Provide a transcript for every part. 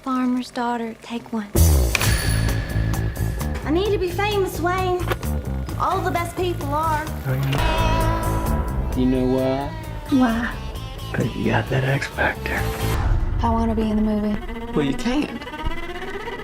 farmer's daughter. Take one. I need to be famous, Wayne. All the best people are. You know why? Why? Because you got that X Factor. I want to be in the movie. Well, you can't.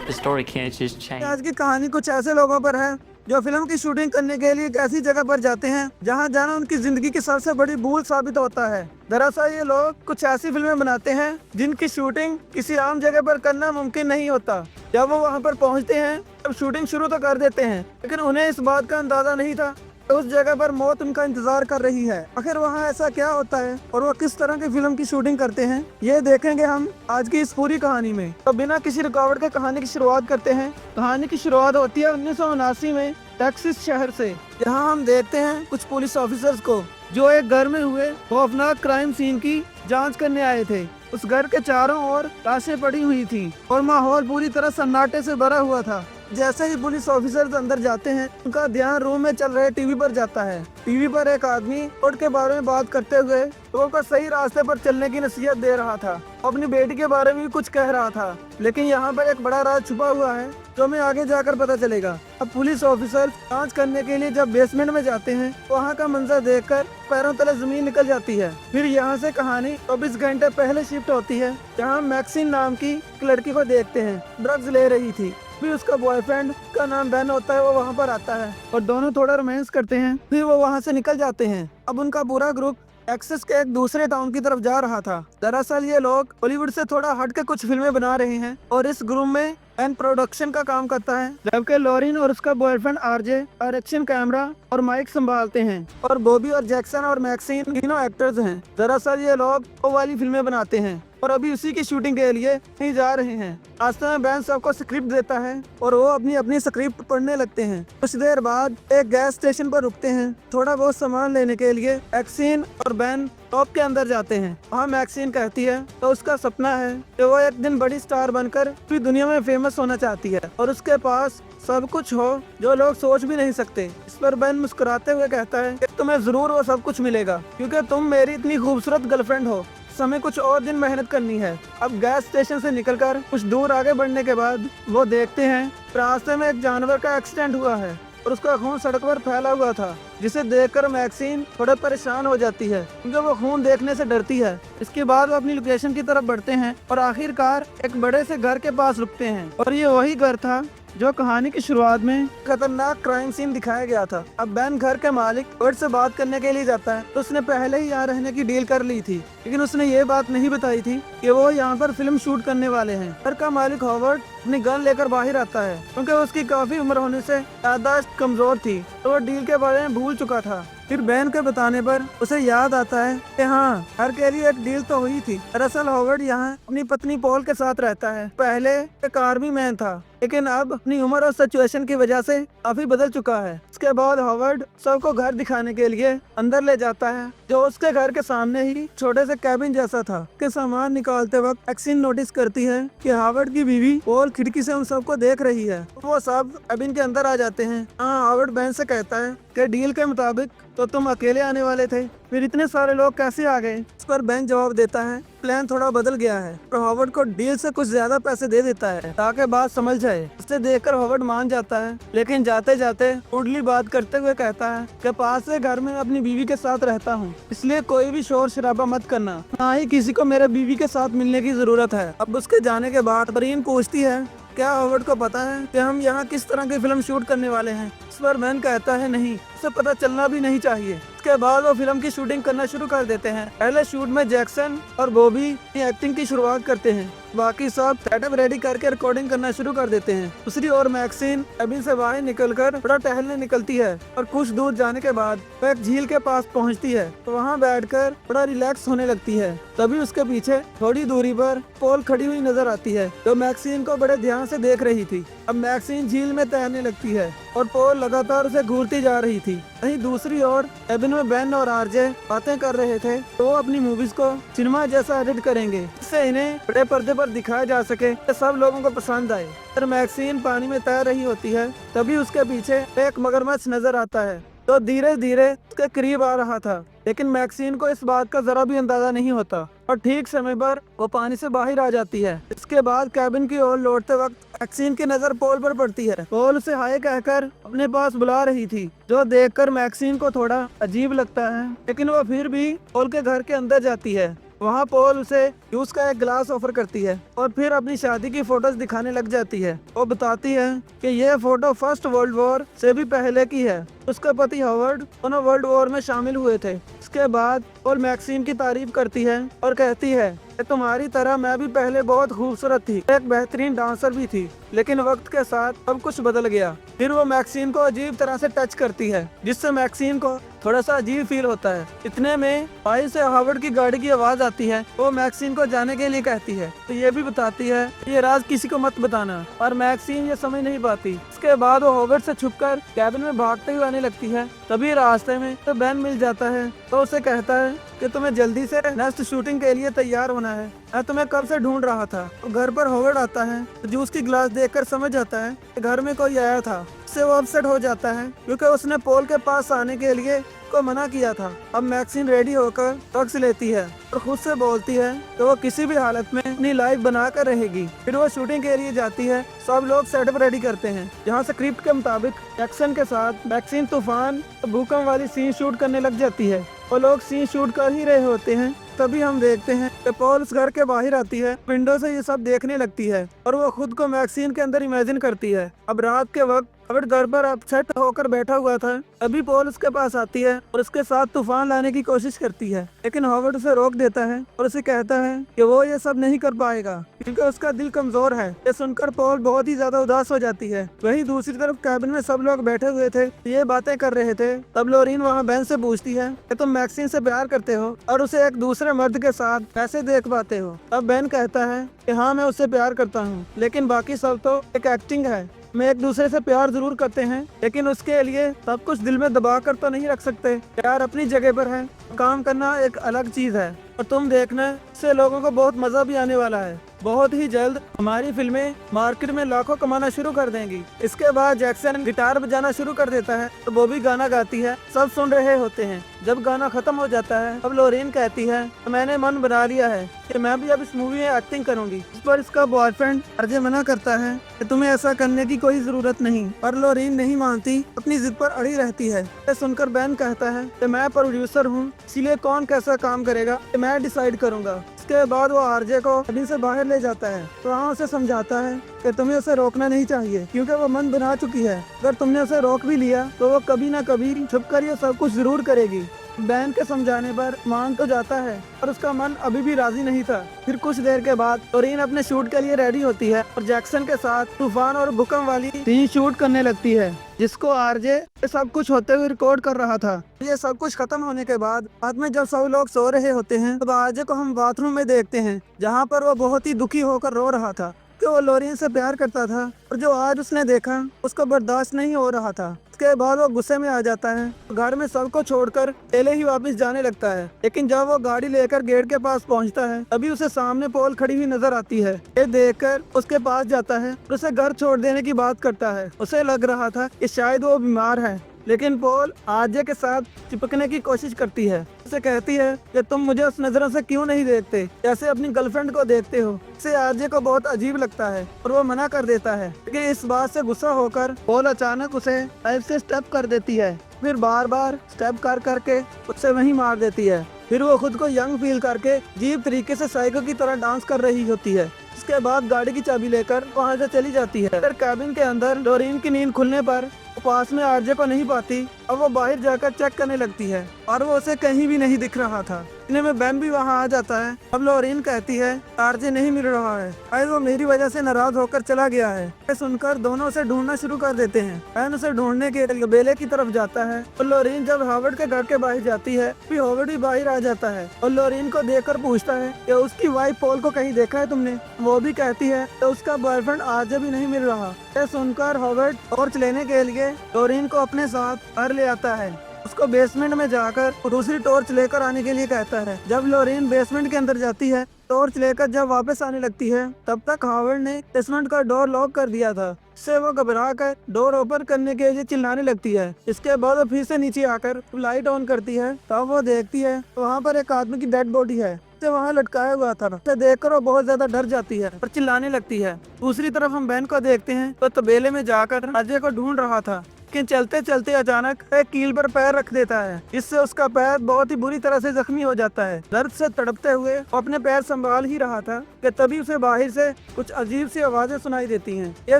The story can't just change. आज की कहानी कुछ ऐसे लोगों पर है जो film की शूटिंग करने के लिए एक ऐसी जगह पर जाते हैं जहां जाना उनकी जिंदगी की सबसे बड़ी भूल साबित होता है। दरअसल ये लोग कुछ ऐसी फिल्में बनाते हैं जिनकी शूटिंग किसी आम जगह पर करना मुमकिन नहीं होता। जब वो वहां पर पहुंचते हैं तब शूटिंग शुरू तो कर देते हैं, लेकिन उन्हें इस बात का अंदाजा नहीं था उस जगह पर मौत उनका इंतजार कर रही है। आखिर वहाँ ऐसा क्या होता है और वो किस तरह की फिल्म की शूटिंग करते हैं, ये देखेंगे हम आज की इस पूरी कहानी में। तो बिना किसी रुकावट के कहानी की शुरुआत करते हैं। कहानी की शुरुआत होती है 1979 में टेक्सास शहर से, जहाँ हम देखते हैं कुछ पुलिस ऑफिसर्स को जो एक घर में हुए खौफनाक क्राइम सीन की जाँच करने आए थे। उस घर के चारों ओर लाशें पड़ी हुई थी और माहौल पूरी तरह सन्नाटे से भरा हुआ था। जैसे ही पुलिस ऑफिसर्स अंदर जाते हैं उनका ध्यान रूम में चल रहे टीवी पर जाता है। टीवी पर एक आदमी कोर्ट के बारे में बात करते हुए लोगों को सही रास्ते पर चलने की नसीहत दे रहा था। अपनी बेटी के बारे में भी कुछ कह रहा था, लेकिन यहाँ पर एक बड़ा राज छुपा हुआ है जो हमें आगे जाकर पता चलेगा। अब पुलिस ऑफिसर जांच करने के लिए जब बेसमेंट में जाते हैं वहाँ का मंजर देखकर पैरों तले जमीन निकल जाती है। फिर यहाँ से कहानी 24 घंटे पहले शिफ्ट होती है, जहाँ मैक्सिन नाम की एक लड़की को देखते हैं, ड्रग्स ले रही थी। फिर उसका बॉयफ्रेंड का नाम बेन होता है, वो वहाँ पर आता है और दोनों थोड़ा रोमांस करते हैं। फिर वो वहाँ से निकल जाते हैं। अब उनका पूरा ग्रुप टेक्सास के एक दूसरे टाउन की तरफ जा रहा था। दरअसल ये लोग हॉलीवुड से थोड़ा हट के कुछ फिल्में बना रहे हैं और इस ग्रुप में एंड प्रोडक्शन का काम करता है, जबकि लॉरिन और उसका बॉयफ्रेंड आरजे डायरेक्शन, कैमरा और माइक संभालते हैं और बॉबी और जैक्सन और मैक्सिन तीनों एक्टर्स हैं। दरअसल ये लोग वो वाली फिल्में बनाते हैं और अभी उसी की शूटिंग के लिए नहीं जा रहे हैं। रास्ते में बैन सबको स्क्रिप्ट देता है और वो अपनी अपनी स्क्रिप्ट पढ़ने लगते हैं। कुछ देर बाद एक गैस स्टेशन पर रुकते हैं थोड़ा बहुत सामान लेने के लिए। मैक्सिन और बैन शॉप के अंदर जाते हैं। वहाँ मैक्सिन कहती है तो उसका सपना है कि वो एक दिन बड़ी स्टार बनकर पूरी दुनिया में फेमस होना चाहती है और उसके पास सब कुछ हो जो लोग सोच भी नहीं सकते। इस पर बैन मुस्कुराते हुए कहता है कि तुम्हें जरूर वो सब कुछ मिलेगा क्योंकि तुम मेरी इतनी खूबसूरत गर्लफ्रेंड हो। हमें कुछ और दिन मेहनत करनी है। अब गैस स्टेशन से निकलकर कुछ दूर आगे बढ़ने के बाद वो देखते हैं रास्ते में एक जानवर का एक्सीडेंट हुआ है और उसका खून सड़क पर फैला हुआ था, जिसे देखकर मैक्सिन थोड़ा परेशान हो जाती है क्योंकि वो खून देखने से डरती है। इसके बाद वो अपनी लोकेशन की तरफ बढ़ते हैं और आखिरकार एक बड़े से घर के पास रुकते हैं और ये वही घर था जो कहानी की शुरुआत में खतरनाक क्राइम सीन दिखाया गया था। अब बैन घर के मालिक हॉवर्ड से बात करने के लिए जाता है तो उसने पहले ही यहाँ रहने की डील कर ली थी, लेकिन उसने ये बात नहीं बताई थी कि वो यहाँ पर फिल्म शूट करने वाले हैं। घर का मालिक हॉवर्ड अपनी गन लेकर बाहर आता है क्योंकि उसकी काफी उम्र होने से याददाश्त कमजोर थी तो वो डील के बारे में भूल चुका था। फिर बैन के बताने पर उसे याद आता है कि हाँ, घर के लिए एक डील तो हुई थी। दरअसल हॉवर्ड यहाँ अपनी पत्नी पॉल के साथ रहता है। पहले एक आर्मी मैन था, लेकिन अब अपनी उम्र और सिचुएशन की वजह से काफी बदल चुका है। इसके बाद हॉवर्ड सबको घर दिखाने के लिए अंदर ले जाता है, जो उसके घर के सामने ही छोटे से कैबिन जैसा था। के सामान निकालते वक्त मैक्सिन नोटिस करती है कि हॉवर्ड की बीवी पॉल खिड़की से उन सबको देख रही है। वो सब कैबिन के अंदर आ जाते हैं। हाँ, हॉवर्ड बैन से कहता है कि डील के मुताबिक तो तुम अकेले आने वाले थे, फिर इतने सारे लोग कैसे आ गए? इस पर बैन जवाब देता है प्लान थोड़ा बदल गया है और हॉवर्ड को डील से कुछ ज्यादा पैसे दे देता है ताकि बात समझ जाए। उसे देखकर हॉवर्ड मान जाता है, लेकिन जाते जाते उड़ली बात करते हुए कहता है कि पास से घर में अपनी बीवी के साथ रहता हूँ, इसलिए कोई भी शोर शराबा मत करना, ना ही किसी को मेरे बीवी के साथ मिलने की जरूरत है। अब उसके जाने के बाद बरीन पूछती है क्या हॉवर्ड को पता है कि हम यहाँ किस तरह की फिल्म शूट करने वाले हैं? इस पर मैन कहता है नहीं, उसे पता चलना भी नहीं चाहिए। इसके बाद वो फिल्म की शूटिंग करना शुरू कर देते हैं। पहले शूट में जैक्सन और बॉबी एक्टिंग की शुरुआत करते हैं, बाकी सब सेटअप रेडी करके रिकॉर्डिंग करना शुरू कर देते हैं। दूसरी ओर मैक्सिन कैबिन से बाहर निकलकर थोड़ा टहलने निकलती है और कुछ दूर जाने के बाद वो एक झील के पास पहुंचती है तो वहां बैठकर थोड़ा रिलैक्स होने लगती है। तभी उसके पीछे थोड़ी दूरी पर पॉल खड़ी हुई नजर आती है जो मैक्सिन को बड़े ध्यान से देख रही थी। अब मैक्सिन झील में तैरने लगती है और पॉल लगातार उसे घूरती जा रही थी। वहीं दूसरी ओर कैबिन में बैन और आरजे बातें कर रहे थे तो वो अपनी मूवीज को सिनेमा जैसा एडिट करेंगे, इससे इन्हें बड़े पर्दे पर दिखाया जा सके, सब लोगों को पसंद आए। फिर मैक्सिन पानी में तैर रही होती है, तभी उसके पीछे एक मगरमच्छ नजर आता है तो धीरे धीरे उसके करीब आ रहा था। लेकिन मैक्सिन को इस बात का जरा भी अंदाजा नहीं होता और ठीक समय पर वो पानी से बाहर आ जाती है। इसके बाद कैबिन की ओर लौटते वक्त मैक्सिन की नजर पोल पर पड़ती है। पोल उसे हाय कहकर अपने पास बुला रही थी, जो देखकर मैक्सिन को थोड़ा अजीब लगता है, लेकिन वो फिर भी पोल के घर के अंदर जाती है। वहाँ पोल उसे जूस का एक गिलास ऑफर करती है और फिर अपनी शादी की फोटोज दिखाने लग जाती है। वो बताती है कि यह फोटो फर्स्ट वर्ल्ड वॉर से भी पहले की है। उसका पति हॉवर्ड दोनों वर्ल्ड वॉर में शामिल हुए थे। इसके बाद पोल मैक्सिन की तारीफ करती है और कहती है कि तुम्हारी तरह मैं भी पहले बहुत खूबसूरत थी, एक बेहतरीन डांसर भी थी, लेकिन वक्त के साथ सब कुछ बदल गया। फिर वो मैक्सिन को अजीब तरह से टच करती है, जिससे मैक्सिन को थोड़ा सा अजीब फील होता है। इतने में बाहर से हार्वर्ड की गाड़ी की आवाज आती है। वो मैक्सिन को जाने के लिए कहती है, तो ये भी बताती है ये राज किसी को मत बताना, और मैक्सिन ये समझ नहीं पाती। इसके बाद वो हार्वर्ड से छुपकर कैबिन में भागते हुए आने लगती है। तभी रास्ते में तो बेन मिल जाता है, तो उसे कहता है कि तुम्हें जल्दी से नेक्स्ट शूटिंग के लिए तैयार होना है, मैं तुम्हें कब से ढूंढ रहा था। तो घर पर हार्वर्ड आता है तो जूस की गिलास देखकर समझ जाता है कि घर में कोई आया था। इससे वो अपसेट हो जाता है क्योंकि उसने पोल के पास आने के लिए को मना किया था। अब मैक्सिन रेडी होकर ड्रग्स लेती है और खुद से बोलती है कि वो किसी भी हालत में अपनी लाइफ बनाकर रहेगी। फिर वो शूटिंग के लिए जाती है। सब लोग सेटअप रेडी करते हैं, जहाँ स्क्रिप्ट के मुताबिक एक्शन के साथ मैक्सिन तूफान भूकंप वाली सीन शूट करने लग जाती है। वो लोग सीन शूट कर ही रहे होते हैं, तभी हम देखते हैं कि पॉल उस घर के बाहर आती है, विंडो से ये सब देखने लगती है और वो खुद को मैक्सिन के अंदर इमेजिन करती है। अब रात के वक्त हार्वर्ड घर पर अपसेट होकर बैठा हुआ था। अभी पॉल उसके पास आती है और उसके साथ तूफान लाने की कोशिश करती है, लेकिन हार्वर्ड उसे रोक देता है और उसे कहता है कि वो ये सब नहीं कर पाएगा क्योंकि उसका दिल कमजोर है। ये सुनकर पॉल बहुत ही ज्यादा उदास हो जाती है। वहीं दूसरी तरफ कैबिन में सब लोग बैठे हुए थे, ये बातें कर रहे थे। तब लोरीन वहाँ बेन से पूछती है कि तुम मैक्सिन से प्यार करते हो और उसे एक दूसरे मर्द के साथ कैसे देख पाते हो। तब बेन कहता है कि हाँ, मैं उससे प्यार करता हूँ, लेकिन बाकी सब तो एक एक्टिंग है। में एक दूसरे से प्यार जरूर करते हैं, लेकिन उसके लिए सब कुछ दिल में दबा कर तो नहीं रख सकते। प्यार अपनी जगह पर है, काम करना एक अलग चीज है। और तुम देखना, इससे लोगों को बहुत मजा भी आने वाला है। बहुत ही जल्द हमारी फिल्में मार्केट में लाखों कमाना शुरू कर देंगी। इसके बाद जैक्सन गिटार बजाना शुरू कर देता है तो वो भी गाना गाती है। सब सुन रहे होते हैं। जब गाना खत्म हो जाता है अब लोरीन कहती है मैंने मन बना लिया है कि मैं भी अब इस मूवी में एक्टिंग करूंगी। इस पर इसका बॉयफ्रेंड अर्जे मना करता है कि तुम्हें ऐसा करने की कोई जरूरत नहीं, पर लोरीन नहीं मानती, अपनी जिद पर अड़ी रहती है। ये सुनकर बेन कहता है कि मैं प्रोड्यूसर हूँ, इसीलिए कौन कैसा काम करेगा मैं डिसाइड करूंगा। इसके बाद वो आरजे को कैबिन से बाहर ले जाता है, तो वहाँ उसे समझाता है कि तुम्हें उसे रोकना नहीं चाहिए क्योंकि वो मन बना चुकी है। अगर तुमने उसे रोक भी लिया तो वो कभी ना कभी छुप कर ये सब कुछ जरूर करेगी। बैन के समझाने पर मान तो जाता है और उसका मन अभी भी राजी नहीं था। फिर कुछ देर के बाद लोरीन अपने शूट के लिए रेडी होती है और जैक्सन के साथ तूफान और भूकंप वाली सीन शूट करने लगती है, जिसको आरजे सब कुछ होते हुए रिकॉर्ड कर रहा था। ये सब कुछ खत्म होने के बाद रात में जब सब लोग सो रहे होते हैं तब आरजे को हम बाथरूम में देखते हैं, जहाँ पर वो बहुत ही दुखी होकर रो रहा था कि वो लोरीन से प्यार करता था और जो आज उसने देखा उसको बर्दाश्त नहीं हो रहा था। इसके बाद वो गुस्से में आ जाता है, घर में सबको छोड़कर अकेले ही वापस जाने लगता है। लेकिन जब वो गाड़ी लेकर गेट के पास पहुंचता है तभी उसे सामने पोल खड़ी हुई नजर आती है। ये देखकर उसके पास जाता है और उसे घर छोड़ देने की बात करता है। उसे लग रहा था कि शायद वो बीमार है, लेकिन पोल आरजे के साथ चिपकने की कोशिश करती है। उसे कहती है कि तुम मुझे उस नजरों से क्यों नहीं देखते जैसे अपनी गर्लफ्रेंड को देखते हो। इसे आरजे को बहुत अजीब लगता है और वो मना कर देता है, लेकिन इस बात से गुस्सा होकर पोल अचानक उसे पाइप से स्टेप कर देती है। फिर बार बार स्टेप कर करके उससे वहीं मार देती है। फिर वो खुद को यंग फील करके अजीब तरीके से साइको की तरह डांस कर रही होती है। इसके बाद गाड़ी की चाबी लेकर वहाँ से चली जाती है। फिर कैबिन के अंदर लोरीन की नींद खुलने पर वो पास में आरजे को नहीं पाती। अब वो बाहर जाकर चेक करने लगती है और वो उसे कहीं भी नहीं दिख रहा था। इतने में बैन भी वहाँ आ जाता है। अब लोरीन कहती है आरजे नहीं मिल रहा है, शायद वो मेरी वजह से नाराज होकर चला गया है। ये सुनकर दोनों उसे ढूंढना शुरू कर देते हैं। बैन उसे ढूंढने के लिए बेले की तरफ जाता है और लोरीन जब हार्वर्ड के घर के बाहर जाती है फिर हार्वर्ड भी बाहर आ जाता है और लोरीन को देखकर पूछता है कि उसकी वाइफ पोल को कहीं देखा है तुमने। वो भी कहती है कि उसका बॉयफ्रेंड आरजे भी नहीं मिल रहा। ये सुनकर हार्वर्ड टॉर्च लेने के लिए लोरीन को अपने साथ घर ले आता है। उसको बेसमेंट में जाकर दूसरी टॉर्च लेकर आने के लिए कहता है। जब लोरीन बेसमेंट के अंदर जाती है टॉर्च लेकर जब वापस आने लगती है तब तक हावर्ड ने बेसमेंट का डोर लॉक कर दिया था। इससे वो घबरा कर डोर ओपन करने के लिए चिल्लाने लगती है। इसके बाद वो फिर से नीचे आकर लाइट ऑन करती है। तब वो देखती है वहाँ पर एक आदमी की डेड बॉडी है, से वहाँ लटकाया हुआ था। उसे देखकर वो बहुत ज्यादा डर जाती है और चिल्लाने लगती है। दूसरी तरफ हम बेन को देखते हैं तो तबेले में जाकर अजय को ढूंढ रहा था, लेकिन चलते चलते अचानक एक कील पर पैर रख देता है। इससे उसका पैर बहुत ही बुरी तरह से जख्मी हो जाता है। दर्द से तड़पते हुए वो अपने पैर संभाल ही रहा था कि तभी उसे बाहर से कुछ अजीब सी आवाजें सुनाई देती हैं। यह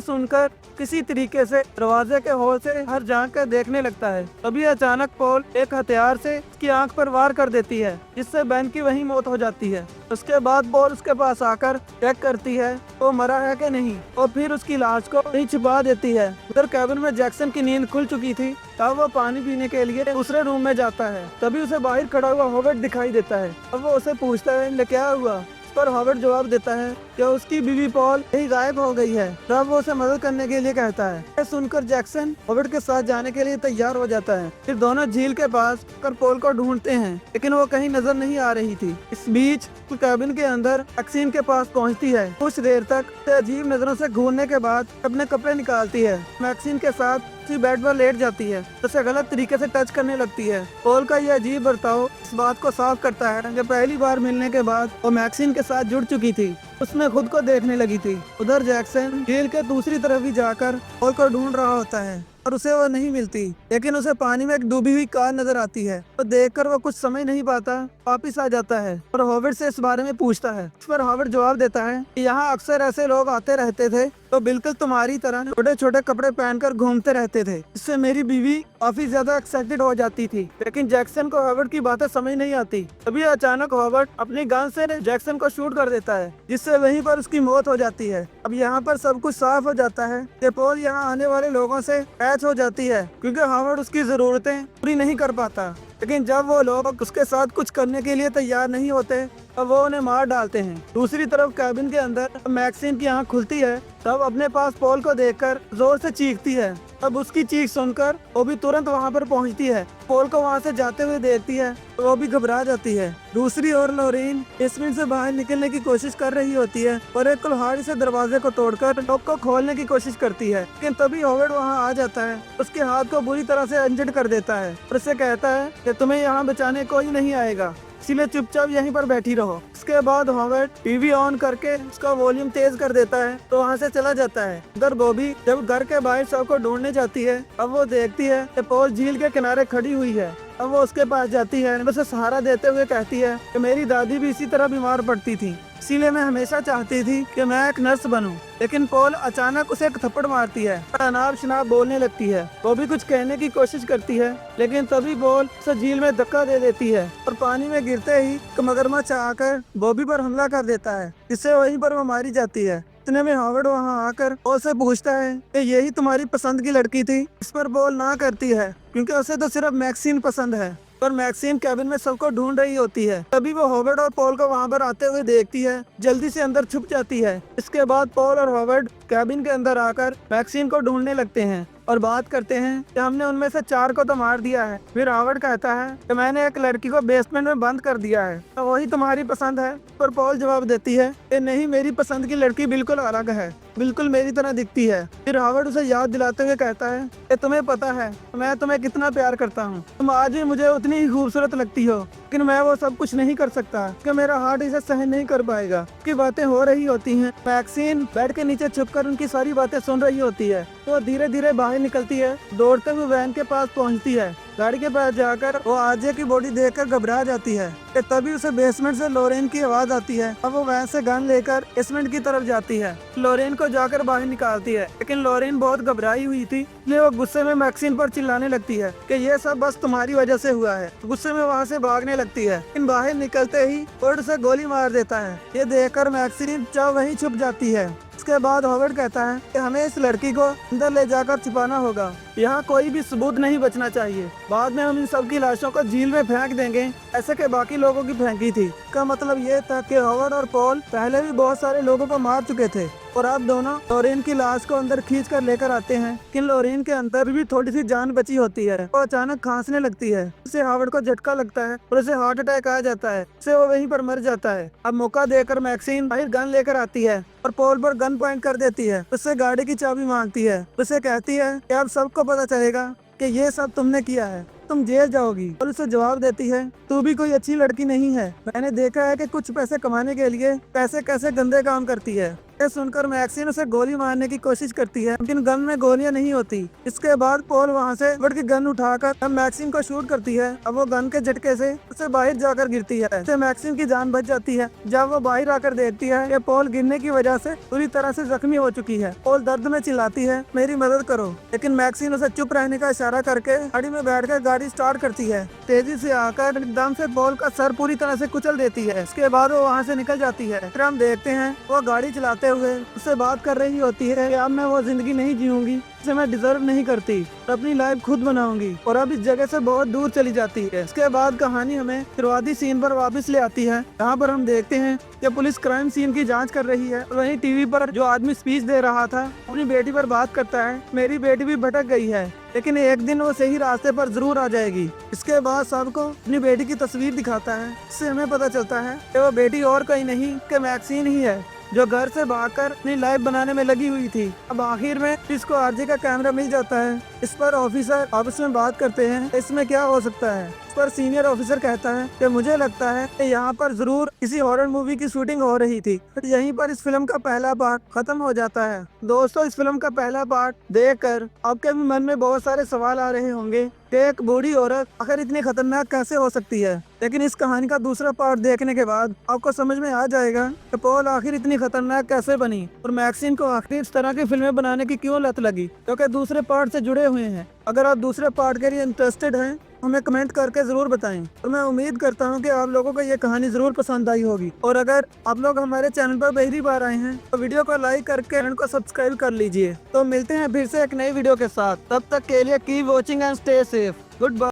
सुनकर किसी तरीके से दरवाजे के होल से हर झांक कर देखने लगता है। तभी अचानक पॉल एक हथियार से उसकी आंख पर वार कर देती है, जिससे बेन की वहीं मौत हो जाती है। उसके बाद पॉल उसके पास आकर चेक करती है वो मरा है कि नहीं और फिर उसकी लाश को वहीं छिपा देती है। उधर कैबिन में जैक्सन की नींद खुल चुकी थी। तब वो पानी पीने के लिए दूसरे रूम में जाता है। तभी उसे बाहर खड़ा हुआ हॉवर्ड दिखाई देता है। अब वो उसे पूछता है ले क्या हुआ। पर हॉवर्ड जवाब देता है कि उसकी बीवी पॉल यही गायब हो गई है। तब वो उसे मदद करने के लिए कहता है। यह सुनकर जैक्सन हॉवर्ड के साथ जाने के लिए तैयार हो जाता है। फिर दोनों झील के पास कर पॉल को ढूंढते हैं, लेकिन वो कहीं नजर नहीं आ रही थी। इस बीच कैबिन के अंदर मैक्सिन के पास पहुंचती है। कुछ देर तक अजीब नजरों से घूरने के बाद अपने कपड़े निकालती है। मैक्सिन के साथ उसी बेड पर लेट जाती है, उसे गलत तरीके से टच करने लगती है। पॉल का यह अजीब बर्ताव इस बात को साफ करता है कि पहली बार मिलने के बाद वो मैक्सिन के साथ जुड़ चुकी थी। उसने खुद को देखने लगी थी। उधर जैक्सन झील के दूसरी तरफ भी जाकर पॉल को ढूंढ रहा होता है और उसे वो नहीं मिलती, लेकिन उसे पानी में एक डूबी हुई कार नजर आती है। तो देखकर वो कुछ समझ नहीं पाता, वापिस आ जाता है और हॉवर्ड से इस बारे में पूछता है। इस पर हॉवर्ड जवाब देता है कि यहाँ अक्सर ऐसे लोग आते रहते थे तो बिल्कुल तुम्हारी तरह छोटे छोटे कपड़े पहनकर घूमते रहते थे। इससे मेरी बीवी काफी ज्यादा एक्साइटेड हो जाती थी, लेकिन जैक्सन को हॉवर्ड की बातें समझ नहीं आती। तभी अचानक हॉवर्ड अपनी गन से जैक्सन को शूट कर देता है, जिससे वहीं पर उसकी मौत हो जाती है। अब यहाँ पर सब कुछ साफ हो जाता है कि पॉल यहाँ आने वाले लोगों से कैच हो जाती है, क्योंकि हॉवर्ड उसकी जरूरतें पूरी नहीं कर पाता। लेकिन जब वो लोग उसके साथ कुछ करने के लिए तैयार नहीं होते तब वो उन्हें मार डालते हैं। दूसरी तरफ कैबिन के अंदर मैक्सिन की आंख खुलती है, तब अपने पास पॉल को देखकर जोर से चीखती है। अब उसकी चीख सुनकर वो भी तुरंत वहां पर पहुंचती है। पॉल को वहां से जाते हुए देखती है तो वो भी घबरा जाती है। दूसरी ओर लोरेन बेसमेंट से बाहर निकलने की कोशिश कर रही होती है और एक कुल्हाड़ी से दरवाजे को तोड़कर लॉक को खोलने की कोशिश करती है, लेकिन तभी हॉवर्ड वहां आ जाता है, उसके हाथ को बुरी तरह से इंजर्ड कर देता है और उसे कहता है कि तुम्हें यहाँ बचाने कोई नहीं आएगा, इसलिए चुपचाप यहीं पर बैठी रहो। इसके बाद हॉवर्ड टीवी ऑन करके उसका वॉल्यूम तेज कर देता है तो वहाँ से चला जाता है। उधर बॉबी जब घर के बाहर शव को ढूंढने जाती है, अब वो देखती है कि पॉल झील के किनारे खड़ी हुई है। अब वो उसके पास जाती है, उसे सहारा देते हुए कहती है कि मेरी दादी भी इसी तरह बीमार पड़ती थी, इसीलिए मैं हमेशा चाहती थी कि मैं एक नर्स बनूं। लेकिन पॉल अचानक उसे एक थप्पड़ मारती है और अनाप शनाप बोलने लगती है। वो भी कुछ कहने की कोशिश करती है, लेकिन तभी पॉल उसे झील में धक्का दे देती है और पानी में गिरते ही मगरमच्छ आकर बॉबी पर हमला कर देता है, जिससे वहीं पर वो मारी जाती है। इतने में हॉवर्ड वहाँ आकर पॉल से पूछता है कि यही तुम्हारी पसंद की लड़की थी। इस पर पॉल ना करती है, क्योंकि उसे तो सिर्फ मैक्सिन पसंद है। पर मैक्सिन कैबिन में सबको ढूंढ रही होती है। तभी वो हॉवर्ड और पॉल को वहाँ पर आते हुए देखती है, जल्दी से अंदर छुप जाती है। इसके बाद पॉल और हॉवर्ड कैबिन के अंदर आकर मैक्सिन को ढूंढने लगते हैं और बात करते हैं कि हमने उनमें से 4 को तो मार दिया है। फिर हॉवर्ड कहता है कि मैंने एक लड़की को बेसमेंट में बंद कर दिया है, तो वही तुम्हारी पसंद है। पर पॉल जवाब देती है कि नहीं, मेरी पसंद की लड़की बिल्कुल अलग है, बिल्कुल मेरी तरह दिखती है। फिर हॉवर्ड उसे याद दिलाते हुए कहता है कि तुम्हें पता है मैं तुम्हें कितना प्यार करता हूँ, तुम आज भी मुझे उतनी ही खूबसूरत लगती हो, लेकिन मैं वो सब कुछ नहीं कर सकता कि मेरा हार्ट इसे सहन नहीं कर पाएगा। की बातें हो रही होती हैं। मैक्सिन बेड के नीचे छुपकर उनकी सारी बातें सुन रही होती है। तो धीरे धीरे बाहर निकलती है, दौड़ते हुए वैन के पास पहुंचती है। गाड़ी के पास जाकर वो आरजे की बॉडी देखकर घबरा जाती है कि तभी उसे बेसमेंट से लोरेन की आवाज आती है। अब वो वैन से गन लेकर बेसमेंट की तरफ जाती है, लोरेन को जाकर बाहर निकालती है, लेकिन लोरेन बहुत घबराई हुई थी, इसलिए वो गुस्से में मैक्सिन पर चिल्लाने लगती है कि ये सब बस तुम्हारी वजह से हुआ है। गुस्से में वहाँ से भागने लगती है, लेकिन बाहर निकलते ही फोर्ड से गोली मार देता है। ये देखकर मैक्सिन वहीं छुप जाती है। इसके बाद हॉवर्ड कहता है कि हमें इस लड़की को अंदर ले जाकर छिपाना होगा। यहाँ कोई भी सबूत नहीं बचना चाहिए। बाद में हम इन सब की लाशों को झील में फेंक देंगे, ऐसे के बाकी लोगों की फेंकी थी। का मतलब ये था कि हॉवर्ड और पॉल पहले भी बहुत सारे लोगों को मार चुके थे और अब दोनों लोरेन की लाश को अंदर खींच कर लेकर आते हैं। लेकिन लोरेन के अंदर भी थोड़ी सी जान बची होती है। वो अचानक खांसने लगती है, उसे हार्वर्ड को झटका लगता है और उसे हार्ट अटैक आ जाता है। उसे वो वहीं पर मर जाता है। अब मौका देकर मैक्सिन बाहर गन लेकर आती है और पॉल पर गन पॉइंट कर देती है। उससे गाड़ी की चाबी मांगती है। उसे कहती है कि अब सबको पता चलेगा कि ये सब तुमने किया है, तुम जेल जाओगी। और उसे जवाब देती है, तू भी कोई अच्छी लड़की नहीं है। मैंने देखा है कि कुछ पैसे कमाने के लिए पैसे कैसे गंदे काम करती है। ये सुनकर मैक्सिन उसे गोली मारने की कोशिश करती है, लेकिन गन में गोलियां नहीं होती। इसके बाद पॉल वहां से बढ़ के गन उठाकर अब मैक्सिन को शूट करती है। अब वो गन के झटके से उसे बाहर जाकर गिरती है। इससे मैक्सिन की जान बच जाती है। जब वो बाहर आकर देखती है कि पॉल गिरने की वजह से पूरी तरह से जख्मी हो चुकी है। पॉल दर्द में चिल्लाती है, मेरी मदद करो, लेकिन मैक्सिन उसे चुप रहने का इशारा करके गाड़ी में बैठकर गाड़ी स्टार्ट करती है। तेजी से आकर एकदम से पॉल का सर पूरी तरह से कुचल देती है। इसके बाद वो वहाँ से निकल जाती है। फिर हम देखते हैं वो गाड़ी चलाते हुए उससे बात कर रही होती है कि अब मैं वो जिंदगी नहीं जीऊंगी जिसे मैं डिजर्व नहीं करती और अपनी लाइफ खुद बनाऊंगी। और अब इस जगह से बहुत दूर चली जाती है। इसके बाद कहानी हमें शुरुआती सीन पर वापस ले आती है, जहाँ पर हम देखते हैं कि पुलिस क्राइम सीन की जांच कर रही है। वहीं टीवी पर जो आदमी स्पीच दे रहा था अपनी बेटी पर बात करता है, मेरी बेटी भी भटक गई है लेकिन एक दिन वो सही रास्ते पर जरूर आ जाएगी। इसके बाद सबको अपनी बेटी की तस्वीर दिखाता है। इससे हमें पता चलता है कि वो बेटी और कहीं नहीं कि मैक्सिन ही है, जो घर से भागकर अपनी लाइफ बनाने में लगी हुई थी। अब आखिर में इसको आरजे का कैमरा मिल जाता है। इस पर ऑफिसर आपस में बात करते हैं, इसमें क्या हो सकता है। इस पर सीनियर ऑफिसर कहता है कि मुझे लगता है कि यहाँ पर जरूर किसी हॉरर मूवी की शूटिंग हो रही थी। फिर यहीं पर इस फिल्म का पहला पार्ट खत्म हो जाता है। दोस्तों, इस फिल्म का पहला पार्ट देखकर आपके भी मन में बहुत सारे सवाल आ रहे होंगे कि एक बूढ़ी औरत आखिर इतनी खतरनाक कैसे हो सकती है। लेकिन इस कहानी का दूसरा पार्ट देखने के बाद आपको समझ में आ जाएगा कि पॉल आखिर इतनी खतरनाक कैसे बनी और मैक्सिन को आखिर इस तरह की फिल्में बनाने की क्यों लत लगी, क्योंकि दूसरे पार्ट से जुड़े हुए हैं। अगर आप दूसरे पार्ट के लिए इंटरेस्टेड हैं हमें कमेंट करके जरूर बताएं और मैं उम्मीद करता हूं कि आप लोगों को ये कहानी जरूर पसंद आई होगी। और अगर आप लोग हमारे चैनल पर पहली बार आए हैं तो वीडियो को लाइक करके चैनल को सब्सक्राइब कर लीजिए। तो मिलते हैं फिर से एक नई वीडियो के साथ, तब तक के लिए keep watching and stay safe. Good bye.